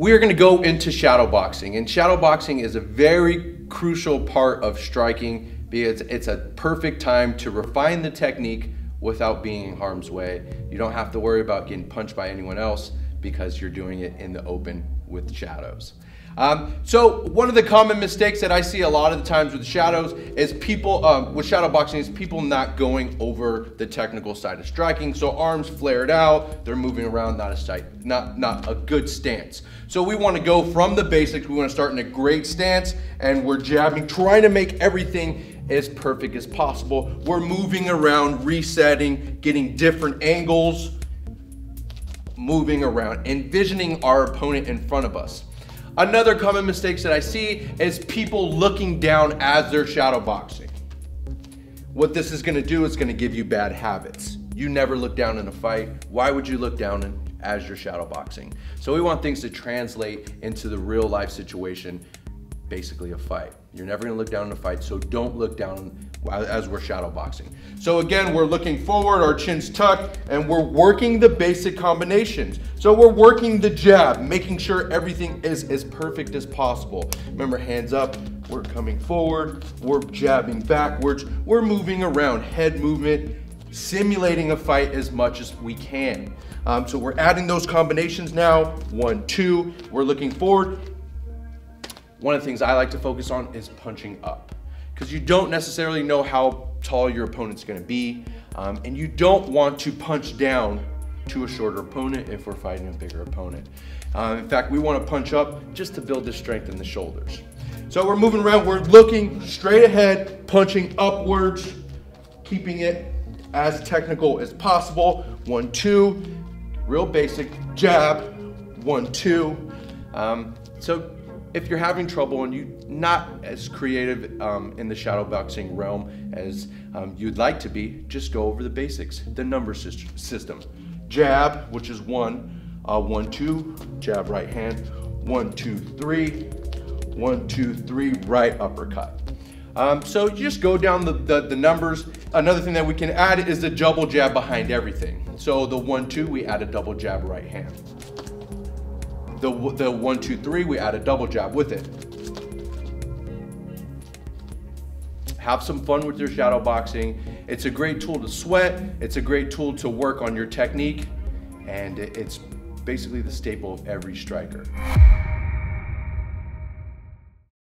We are going to go into shadowboxing, and shadowboxing is a very crucial part of striking because it's a perfect time to refine the technique without being in harm's way. You don't have to worry about getting punched by anyone else because you're doing it in the open with shadows. So one of the common mistakes that I see a lot of the times with shadows is people, with shadowboxing, is people not going over the technical side of striking. So arms flared out, they're moving around, not a good stance. So we want to go from the basics. We want to start in a great stance, and we're jabbing, trying to make everything as perfect as possible. We're moving around, resetting, getting different angles, moving around, envisioning our opponent in front of us. Another common mistake that I see is people looking down as they're shadowboxing. What this is going to do is going to give you bad habits. You never look down in a fight. Why would you look down as you're shadowboxing? So we want things to translate into the real life situation, basically a fight. You're never going to look down in a fight, so don't look down as we're shadowboxing. So again, we're looking forward, our chin's tucked, and we're working the basic combinations. So we're working the jab, making sure everything is as perfect as possible. Remember, hands up, we're coming forward, we're jabbing backwards, we're moving around, head movement, simulating a fight as much as we can. So we're adding those combinations now, 1, 2, we're looking forward. One of the things I like to focus on is punching up, because you don't necessarily know how tall your opponent's going to be, and you don't want to punch down to a shorter opponent if we're fighting a bigger opponent. In fact, we want to punch up just to build the strength in the shoulders. So we're moving around, we're looking straight ahead, punching upwards, keeping it as technical as possible. 1, 2, real basic jab, 1, 2. So if you're having trouble and you're not as creative in the shadowboxing realm as you'd like to be, just go over the basics. The number system. Jab, which is 1, 1, 2, jab right hand, 1, 2, 3, 1, 2, 3, right uppercut. So you just go down the numbers. Another thing that we can add is the double jab behind everything. So the 1, 2, we add a double jab right hand. The 1, 2, 3, we add a double jab with it. Have some fun with your shadowboxing. It's a great tool to sweat. It's a great tool to work on your technique. And it's basically the staple of every striker.